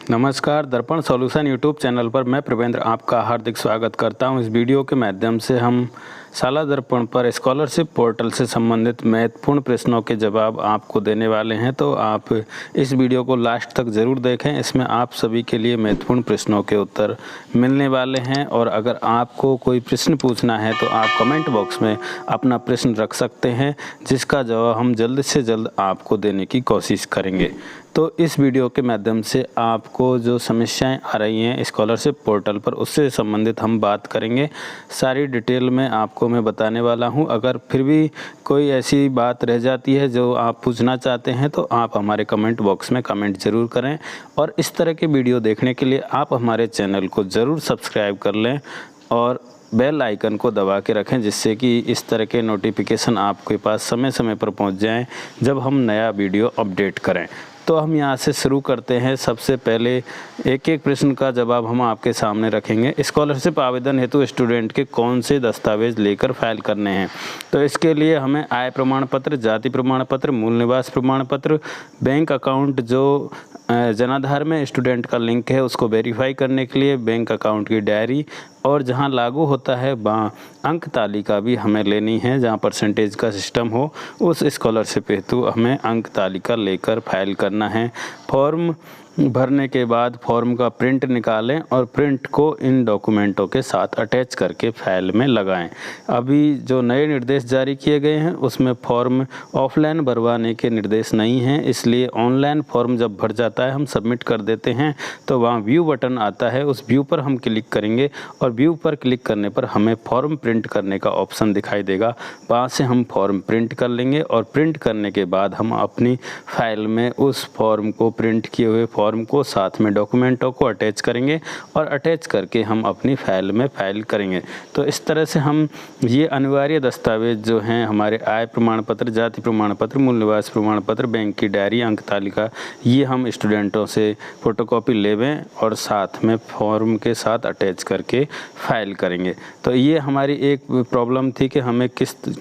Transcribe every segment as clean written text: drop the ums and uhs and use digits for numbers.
नमस्कार, दर्पण solution YouTube channel पर मैं प्रवेंद्र आपका हार्दिक स्वागत करता हूं। इस वीडियो के माध्यम से हम शाला दर्पण पर स्कॉलरशिप पोर्टल से संबंधित महत्वपूर्ण प्रश्नों के जवाब आपको देने वाले हैं, तो आप इस वीडियो को लास्ट तक ज़रूर देखें। इसमें आप सभी के लिए महत्वपूर्ण प्रश्नों के उत्तर मिलने वाले हैं और अगर आपको कोई प्रश्न पूछना है तो आप कमेंट बॉक्स में अपना प्रश्न रख सकते हैं, जिसका जवाब हम जल्द से जल्द आपको देने की कोशिश करेंगे। तो इस वीडियो के माध्यम से आपको जो समस्याएं आ रही हैं स्कॉलरशिप पोर्टल पर, उससे संबंधित हम बात करेंगे। सारी डिटेल में आपको मैं बताने वाला हूं। अगर फिर भी कोई ऐसी बात रह जाती है जो आप पूछना चाहते हैं तो आप हमारे कमेंट बॉक्स में कमेंट ज़रूर करें और इस तरह के वीडियो देखने के लिए आप हमारे चैनल को ज़रूर सब्सक्राइब कर लें और बेल आइकन को दबा के रखें, जिससे कि इस तरह के नोटिफिकेशन आपके पास समय समय पर पहुंच जाएं जब हम नया वीडियो अपडेट करें। तो हम यहाँ से शुरू करते हैं। सबसे पहले एक एक प्रश्न का जवाब हम आपके सामने रखेंगे। स्कॉलरशिप आवेदन हेतु स्टूडेंट के कौन से दस्तावेज लेकर फाइल करने हैं? तो इसके लिए हमें आय प्रमाण पत्र, जाति प्रमाण पत्र, मूल निवास प्रमाण पत्र, बैंक अकाउंट जो जनाधार में स्टूडेंट का लिंक है उसको वेरीफाई करने के लिए बैंक अकाउंट की डायरी, और जहां लागू होता है वहाँ अंक तालिका भी हमें लेनी है। जहां परसेंटेज का सिस्टम हो उस स्कॉलरशिप हेतु हमें अंक तालिका लेकर फाइल करना है। फॉर्म भरने के बाद फॉर्म का प्रिंट निकालें और प्रिंट को इन डॉक्यूमेंटों के साथ अटैच करके फाइल में लगाएं। अभी जो नए निर्देश जारी किए गए हैं उसमें फॉर्म ऑफलाइन भरवाने के निर्देश नहीं हैं, इसलिए ऑनलाइन फॉर्म जब भर जाता है, हम सबमिट कर देते हैं तो वहाँ व्यू बटन आता है, उस व्यू पर हम क्लिक करेंगे और व्यू पर क्लिक करने पर हमें फॉर्म प्रिंट करने का ऑप्शन दिखाई देगा। वहाँ से हम फॉर्म प्रिंट कर लेंगे और प्रिंट करने के बाद हम अपनी फाइल में उस फॉर्म को, प्रिंट किए हुए फॉर्म को साथ में डॉक्यूमेंटों को अटैच करेंगे और अटैच करके हम अपनी फाइल में फाइल करेंगे। तो इस तरह से हम ये अनिवार्य दस्तावेज जो हैं हमारे आय प्रमाण पत्र, जाति प्रमाण पत्र, मूल निवास प्रमाण पत्र, बैंक की डायरी, अंक तालिका, ये हम स्टूडेंटों से फोटोकॉपी लेवें और साथ में फॉर्म के साथ अटैच करके फाइल करेंगे। तो ये हमारी एक प्रॉब्लम थी कि हमें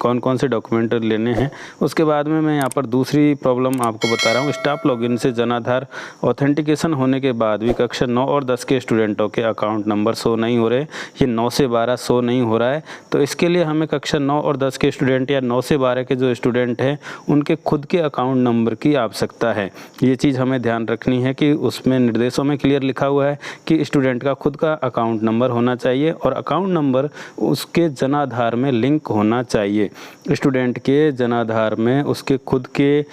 कौन कौन से डॉक्यूमेंट लेने हैं। उसके बाद में मैं यहाँ पर दूसरी प्रॉब्लम आपको बता रहा हूँ। स्टाफ लॉगिन से जनाधार ऑथेंटिकेशन होने के बाद भी कक्षा 9 और 10 के स्टूडेंटों के अकाउंट नंबर शो नहीं हो रहे, ये 9 से 12 शो नहीं हो रहा है। तो इसके लिए हमें कक्षा 9 और 10 के स्टूडेंट या 9 से 12 के जो स्टूडेंट हैं उनके खुद के अकाउंट नंबर की आवश्यकता है। ये चीज़ हमें ध्यान रखनी है कि उसमें निर्देशों में क्लियर लिखा हुआ है कि स्टूडेंट का खुद का अकाउंट नंबर होना चाहिए और अकाउंट नंबर उसके जनाधार में लिंक होना चाहिए। स्टूडेंट के जनाधार में उसके खुद के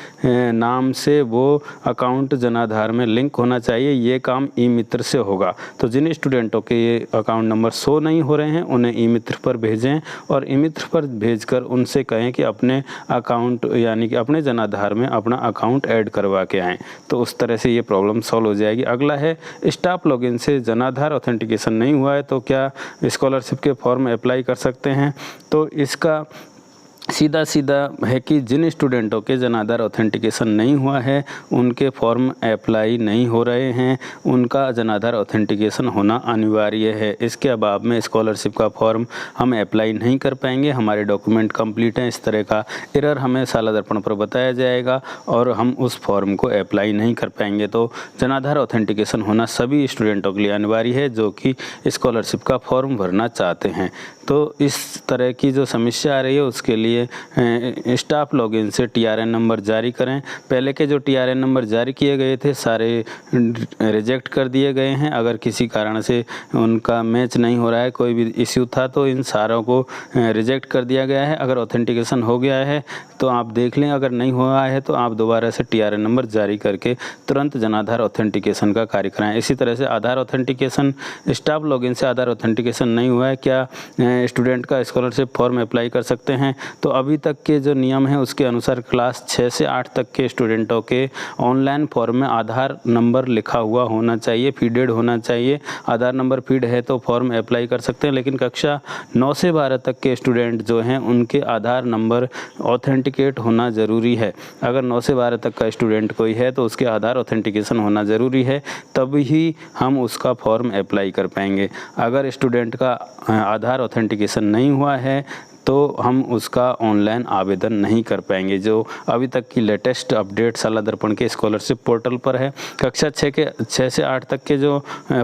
नाम से वो अकाउंट जनाधार में लिंक होना चाहिए। ये काम ई मित्र से होगा। तो जिन स्टूडेंटों के ये अकाउंट नंबर शो नहीं हो रहे हैं उन्हें ई मित्र पर भेजें और ई मित्र पर भेजकर उनसे कहें कि अपने अकाउंट यानी कि अपने जनाधार में अपना अकाउंट ऐड करवा के आएँ। तो उस तरह से ये प्रॉब्लम सॉल्व हो जाएगी। अगला है स्टाफ लॉगिन से जनाधार ऑथेंटिकेशन नहीं हुआ है तो क्या स्कॉलरशिप के फॉर्म अप्लाई कर सकते हैं? तो इसका सीधा है कि जिन स्टूडेंटों के जनाधार ऑथेंटिकेशन नहीं हुआ है उनके फॉर्म अप्लाई नहीं हो रहे हैं, उनका जनाधार ऑथेंटिकेशन होना अनिवार्य है। इसके अभाव में स्कॉलरशिप का फॉर्म हम अप्लाई नहीं कर पाएंगे, हमारे डॉक्यूमेंट कंप्लीट हैं, इस तरह का एरर हमें शाला दर्पण पर बताया जाएगा और हम उस फॉर्म को अप्लाई नहीं कर पाएंगे। तो जनाधार ऑथेंटिकेशन होना सभी स्टूडेंटों के लिए अनिवार्य है जो कि स्कॉलरशिप का फॉर्म भरना चाहते हैं। तो इस तरह की जो समस्या आ रही है उसके लिए स्टाफ लॉगिन से टीआरएन नंबर जारी करें। पहले के जो टीआरएन नंबर जारी किए गए थे सारे रिजेक्ट कर दिए गए हैं। अगर किसी कारण से उनका मैच नहीं हो रहा है, कोई भी इश्यू था, तो इन सारों को रिजेक्ट कर दिया गया है। अगर ऑथेंटिकेशन हो गया है तो आप देख लें, अगर नहीं हुआ है तो आप दोबारा से टीआरएन नंबर जारी करके तुरंत जनाधार ऑथेंटिकेशन का कार्य कराएं। इसी तरह से आधार ऑथेंटिकेशन, स्टाफ लॉगिन से आधार ऑथेंटिकेशन नहीं हुआ है, क्या स्टूडेंट का स्कॉलरशिप फॉर्म अप्लाई कर सकते हैं? तो अभी तक के जो नियम है उसके अनुसार क्लास 6 से 8 तक के स्टूडेंटों के ऑनलाइन फॉर्म में आधार नंबर लिखा हुआ होना चाहिए, फीडेड होना चाहिए। आधार नंबर फीड है तो फॉर्म अप्लाई कर सकते हैं, लेकिन कक्षा 9 से 12 तक के स्टूडेंट जो हैं उनके आधार नंबर ऑथेंटिकेट होना ज़रूरी है। अगर 9 से 12 तक का स्टूडेंट कोई है तो उसके आधार ऑथेंटिकेशन होना ज़रूरी है, तभी हम उसका फॉर्म अप्लाई कर पाएंगे। अगर स्टूडेंट का आधार ऑथेंटिकेशन नहीं हुआ है तो हम उसका ऑनलाइन आवेदन नहीं कर पाएंगे। जो अभी तक की लेटेस्ट अपडेट शाला दर्पण के स्कॉलरशिप पोर्टल पर है, कक्षा 6 से 8 तक के जो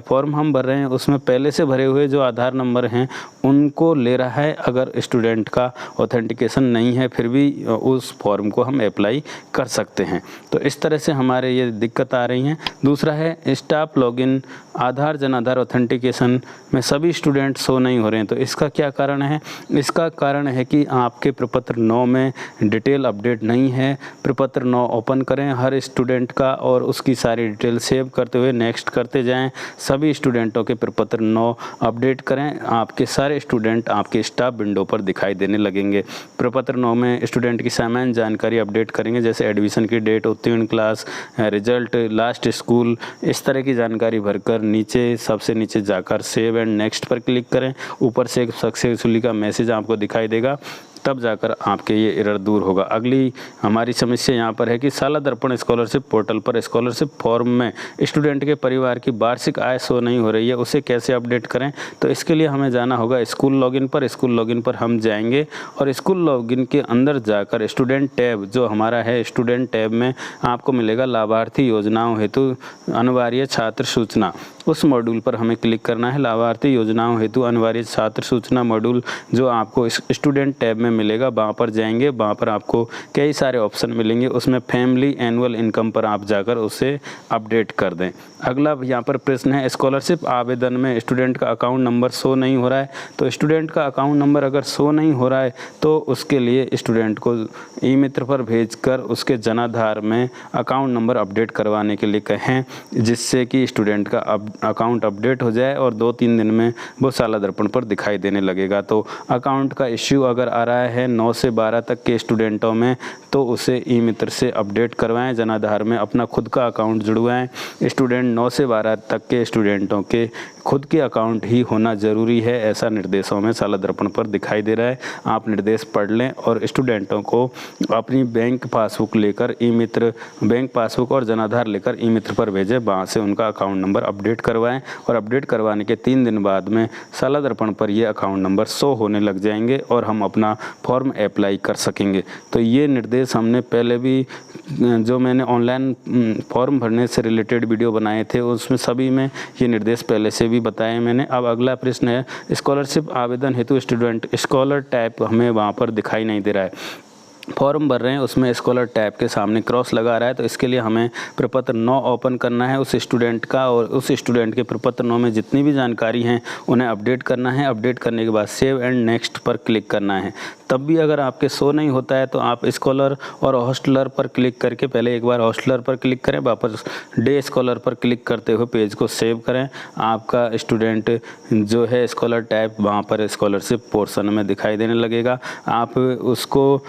फॉर्म हम भर रहे हैं उसमें पहले से भरे हुए जो आधार नंबर हैं उनको ले रहा है। अगर स्टूडेंट का ऑथेंटिकेशन नहीं है फिर भी उस फॉर्म को हम अप्लाई कर सकते हैं। तो इस तरह से हमारे ये दिक्कत आ रही हैं। दूसरा है स्टाफ लॉगिन आधार जन आधार ऑथेंटिकेशन में सभी स्टूडेंट शो नहीं हो रहे हैं। तो इसका क्या कारण है? इसका कारण है कि आपके प्रपत्र 9 में डिटेल अपडेट नहीं है। प्रपत्र 9 ओपन करें हर स्टूडेंट का और उसकी सारी डिटेल सेव करते हुए नेक्स्ट करते जाएं। सभी स्टूडेंटों के प्रपत्र 9 अपडेट करें। आपके सारे स्टूडेंट आपके स्टाफ विंडो पर दिखाई देने लगेंगे। प्रपत्र 9 में स्टूडेंट की सामान्य जानकारी अपडेट करेंगे, जैसे एडमिशन की डेट, उत्तीर्ण क्लास, रिजल्ट, लास्ट स्कूल, इस तरह की जानकारी भरकर नीचे सबसे नीचे जाकर सेव एंड नेक्स्ट पर क्लिक करें। ऊपर से एक सक्सेसफुली का मैसेज आपको दिखाई देगा, तब जाकर आपके ये एरर दूर होगा। अगली हमारी समस्या यहाँ पर है कि शाला दर्पण स्कॉलरशिप पोर्टल पर स्कॉलरशिप फॉर्म में स्टूडेंट के परिवार की वार्षिक आय शो नहीं हो रही है, उसे कैसे अपडेट करें? तो इसके लिए हमें जाना होगा स्कूल लॉगिन पर। स्कूल लॉगिन पर हम जाएंगे और स्कूल लॉगिन के अंदर जाकर स्टूडेंट टैब जो हमारा है, स्टूडेंट टैब में आपको मिलेगा लाभार्थी योजनाओं हेतु अनिवार्य छात्र सूचना। उस मॉड्यूल पर हमें क्लिक करना है। लाभार्थी योजनाओं हेतु अनिवार्य छात्र सूचना मॉड्यूल जो आपको स्टूडेंट टैब में मिलेगा, वहाँ पर जाएंगे। वहाँ पर आपको कई सारे ऑप्शन मिलेंगे, उसमें फैमिली एनुअल इनकम पर आप जाकर उसे अपडेट कर दें। अगला यहाँ पर प्रश्न है स्कॉलरशिप आवेदन में स्टूडेंट का अकाउंट नंबर शो नहीं हो रहा है। तो स्टूडेंट का अकाउंट नंबर अगर शो नहीं हो रहा है तो उसके लिए स्टूडेंट को ई मित्र पर भेजकर उसके जनाधार में अकाउंट नंबर अपडेट करवाने के लिए कहें, जिससे कि स्टूडेंट का अकाउंट अपडेट हो जाए और 2-3 दिन में वो शाला दर्पण पर दिखाई देने लगेगा। तो अकाउंट का इश्यू अगर आ रहा है 9 से 12 तक के स्टूडेंटों में तो उसे ई मित्र से अपडेट करवाएं, जनाधार में अपना खुद का अकाउंट जुड़वाएं। स्टूडेंट 9 से 12 तक के स्टूडेंटों के खुद के अकाउंट ही होना ज़रूरी है, ऐसा निर्देशों में शाला दर्पण पर दिखाई दे रहा है। आप निर्देश पढ़ लें और स्टूडेंटों को अपनी बैंक पासबुक लेकर ई मित्र, बैंक पासबुक और जनाधार लेकर ई मित्र पर भेजें, वहाँ से उनका अकाउंट नंबर अपडेट करवाएं और अपडेट करवाने के 3 दिन बाद में शाला दर्पण पर ये अकाउंट नंबर शो होने लग जाएंगे और हम अपना फॉर्म अप्लाई कर सकेंगे। तो ये निर्देश हमने पहले भी जो मैंने ऑनलाइन फॉर्म भरने से रिलेटेड वीडियो बनाए थे उसमें सभी में ये निर्देश पहले से भी बताए मैंने। अब अगला प्रश्न है स्कॉलरशिप आवेदन हेतु स्टूडेंट स्कॉलर टाइप हमें वहाँ पर दिखाई नहीं दे रहा है। फॉर्म भर रहे हैं उसमें स्कॉलर टैब के सामने क्रॉस लगा रहा है, तो इसके लिए हमें प्रपत्र 9 ओपन करना है उस स्टूडेंट का और उस स्टूडेंट के प्रपत्र 9 में जितनी भी जानकारी हैं उन्हें अपडेट करना है। अपडेट करने के बाद सेव एंड नेक्स्ट पर क्लिक करना है। तब भी अगर आपके शो नहीं होता है तो आप स्कॉलर और हॉस्टलर पर क्लिक करके पहले एक बार हॉस्टलर पर क्लिक करें, वापस डे स्कॉलर पर क्लिक करते हुए पेज को सेव करें। आपका स्टूडेंट जो है स्कॉलर टैब वहाँ पर स्कॉलरशिप पोर्शन में दिखाई देने लगेगा। आप उसको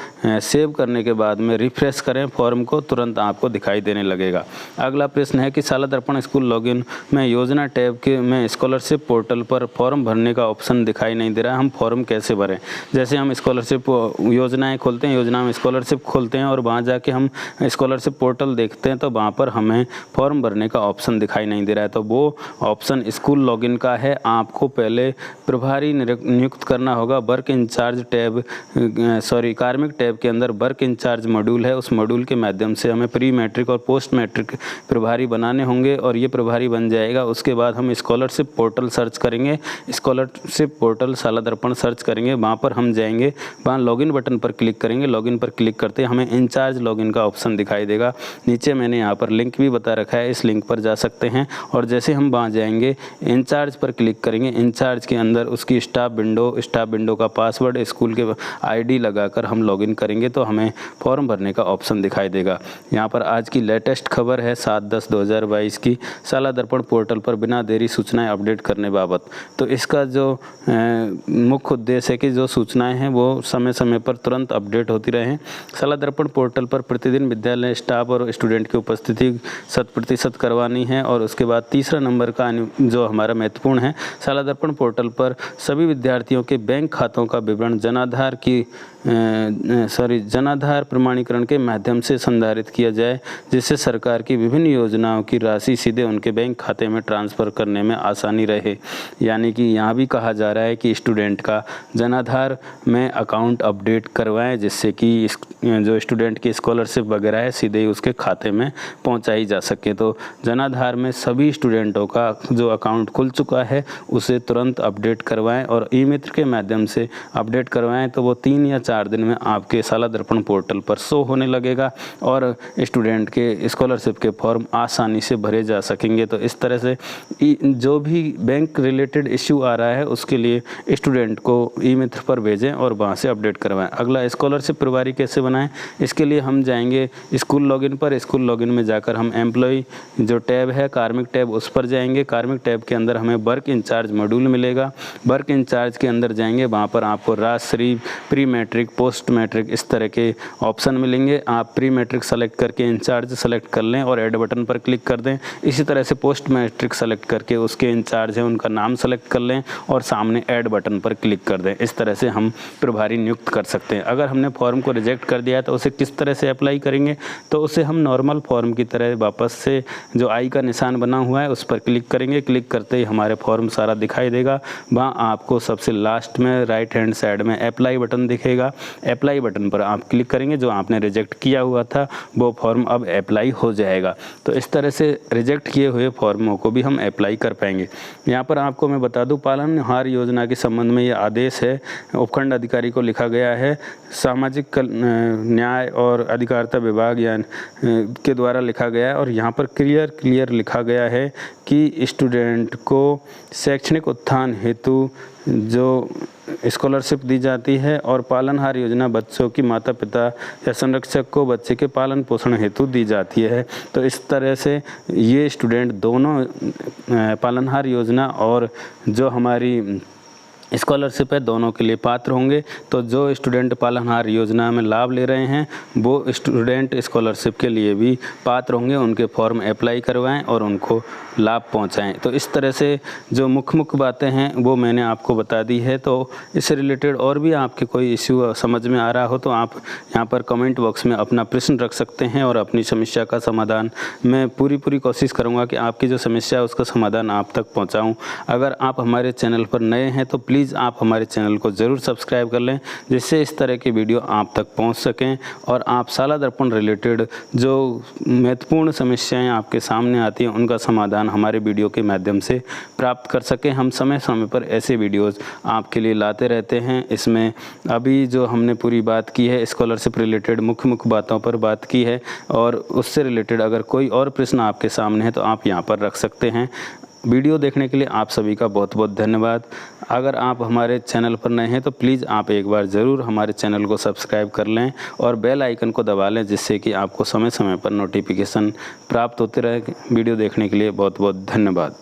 सेव करने के बाद में रिफ्रेश करें फॉर्म को, तुरंत आपको दिखाई देने लगेगा। अगला प्रश्न है कि शाला दर्पण स्कूल लॉगिन में योजना टैब के में स्कॉलरशिप पोर्टल पर फॉर्म भरने का ऑप्शन दिखाई नहीं दे रहा है। हम फॉर्म कैसे भरें? जैसे हम स्कॉलरशिप योजनाएं खोलते हैं, योजना में स्कॉलरशिप खोलते हैं और वहाँ जाके हम स्कॉलरशिप पोर्टल देखते हैं तो वहाँ पर हमें फॉर्म भरने का ऑप्शन दिखाई नहीं दे रहा है। तो वो ऑप्शन स्कूल लॉगिन का है। आपको पहले प्रभारी नियुक्त करना होगा। वर्क इंचार्ज टैब कार्मिक टैब के अंदर वर्क इंचार्ज मॉड्यूल है, उस मॉड्यूल के माध्यम से हमें प्री मैट्रिक और पोस्ट मैट्रिक प्रभारी बनाने होंगे और ये प्रभारी बन जाएगा। उसके बाद हम स्कॉलरशिप पोर्टल सर्च करेंगे, स्कॉलरशिप पोर्टल शाला दर्पण सर्च करेंगे, वहाँ पर हम जाएंगे, वहाँ लॉगिन बटन पर क्लिक करेंगे। लॉगिन पर क्लिक करते हमें इंचार्ज लॉगिन का ऑप्शन दिखाई देगा। नीचे मैंने यहाँ पर लिंक भी बता रखा है, इस लिंक पर जा सकते हैं और जैसे हम वहाँ जाएंगे इंचार्ज पर क्लिक करेंगे। इंचार्ज के अंदर उसकी स्टाफ विंडो का पासवर्ड स्कूल के ID लगाकर हम लॉगिन करेंगे तो हमें फॉर्म भरने का ऑप्शन दिखाई देगा। यहाँ पर आज की लेटेस्ट खबर है 7/10/2022 की, शाला दर्पण पोर्टल पर बिना देरी सूचनाएं अपडेट करने बाबत। तो इसका जो मुख्य उद्देश्य है कि जो सूचनाएं हैं वो समय समय पर तुरंत अपडेट होती रहें। शाला दर्पण पोर्टल पर प्रतिदिन विद्यालय स्टाफ और स्टूडेंट की उपस्थिति 100% करवानी है। और उसके बाद तीसरा नंबर का जो हमारा महत्वपूर्ण है, शाला दर्पण पोर्टल पर सभी विद्यार्थियों के बैंक खातों का विवरण भी जनाधार प्रमाणीकरण के माध्यम से संधारित किया जाए, जिससे सरकार की विभिन्न योजनाओं की राशि सीधे उनके बैंक खाते में ट्रांसफ़र करने में आसानी रहे। यानी कि यहाँ भी कहा जा रहा है कि स्टूडेंट का जनाधार में अकाउंट अपडेट करवाएं, जिससे कि जो स्टूडेंट की स्कॉलरशिप वगैरह है सीधे ही उसके खाते में पहुँचाई जा सके। तो जनाधार में सभी स्टूडेंटों का जो अकाउंट खुल चुका है उसे तुरंत अपडेट करवाएं और ई मित्र के माध्यम से अपडेट करवाएं, तो वो 3 या 4 दिन में आपके साला दर्पण पोर्टल पर शो होने लगेगा और स्टूडेंट के स्कॉलरशिप के फॉर्म आसानी से भरे जा सकेंगे। तो इस तरह से जो भी बैंक रिलेटेड इश्यू आ रहा है उसके लिए स्टूडेंट को ई मित्र पर भेजें और वहाँ से अपडेट करवाएं। अगला, स्कॉलरशिप प्रभारी कैसे बनाएं, इसके लिए हम जाएंगे स्कूल लॉगिन पर। स्कूल लॉगिन में जाकर हम एम्प्लॉय जो टैब है, कार्मिक टैब, उस पर जाएंगे। कार्मिक टैब के अंदर हमें वर्क इंचार्ज मॉड्यूल मिलेगा। वर्क इंचार्ज के अंदर जाएंगे, वहाँ पर आपको Rajshree, pre matric, post matric इस तरह के ऑप्शन मिलेंगे। आप प्री मैट्रिक सेलेक्ट करके इंचार्ज सेलेक्ट कर लें और ऐड बटन पर क्लिक कर दें। इसी तरह से पोस्ट मैट्रिक सेलेक्ट करके उसके इंचार्ज हैं उनका नाम सेलेक्ट कर लें और सामने ऐड बटन पर क्लिक कर दें। इस तरह से हम प्रभारी नियुक्त कर सकते हैं। अगर हमने फॉर्म को रिजेक्ट कर दिया है तो उसे किस तरह से अप्लाई करेंगे, तो उसे हम नॉर्मल फॉर्म की तरह वापस से जो आई का निशान बना हुआ है उस पर क्लिक करेंगे। क्लिक करते ही हमारे फॉर्म सारा दिखाई देगा। वहाँ आपको सबसे लास्ट में राइट हैंड साइड में अप्लाई बटन दिखेगा। अप्लाई बटन पर आप क्लिक करेंगे, जो आपने रिजेक्ट किया हुआ था वो फॉर्म अब अप्लाई हो जाएगा। तो इस तरह से रिजेक्ट किए हुए फॉर्मों को भी हम अप्लाई कर पाएंगे। यहाँ पर आपको मैं बता दूँ, पालनहार योजना के संबंध में ये आदेश है, उपखंड अधिकारी को लिखा गया है, सामाजिक न्याय और अधिकारिता विभाग के द्वारा लिखा गया है। और यहाँ पर क्लियर लिखा गया है कि स्टूडेंट को शैक्षणिक उत्थान हेतु जो स्कॉलरशिप दी जाती है और पालनहार योजना बच्चों की माता पिता या संरक्षक को बच्चे के पालन पोषण हेतु दी जाती है। तो इस तरह से ये स्टूडेंट दोनों पालनहार योजना और जो हमारी स्कॉलरशिप है दोनों के लिए पात्र होंगे। तो जो स्टूडेंट पालनहार योजना में लाभ ले रहे हैं वो स्टूडेंट स्कॉलरशिप के लिए भी पात्र होंगे। उनके फॉर्म अप्लाई करवाएं और उनको लाभ पहुंचाएं। तो इस तरह से जो मुख्य बातें हैं वो मैंने आपको बता दी है। तो इससे रिलेटेड और भी आपके कोई इश्यू समझ में आ रहा हो तो आप यहाँ पर कमेंट बॉक्स में अपना प्रश्न रख सकते हैं और अपनी समस्या का समाधान मैं पूरी कोशिश करूँगा कि आपकी जो समस्या है उसका समाधान आप तक पहुँचाऊँ। अगर आप हमारे चैनल पर नए हैं तो प्लीज़ आप हमारे चैनल को ज़रूर सब्सक्राइब कर लें, जिससे इस तरह की वीडियो आप तक पहुंच सकें और आप साला दर्पण रिलेटेड जो महत्वपूर्ण समस्याएं आपके सामने आती हैं उनका समाधान हमारे वीडियो के माध्यम से प्राप्त कर सकें। हम समय समय पर ऐसे वीडियोस आपके लिए लाते रहते हैं। इसमें अभी जो हमने पूरी बात की है स्कॉलरशिप रिलेटेड मुख्य बातों पर बात की है और उससे रिलेटेड अगर कोई और प्रश्न आपके सामने है तो आप यहाँ पर रख सकते हैं। वीडियो देखने के लिए आप सभी का बहुत बहुत धन्यवाद। अगर आप हमारे चैनल पर नए हैं तो प्लीज़ आप एक बार ज़रूर हमारे चैनल को सब्सक्राइब कर लें और बेल आइकन को दबा लें, जिससे कि आपको समय समय पर नोटिफिकेशन प्राप्त होते रहे। वीडियो देखने के लिए बहुत बहुत धन्यवाद।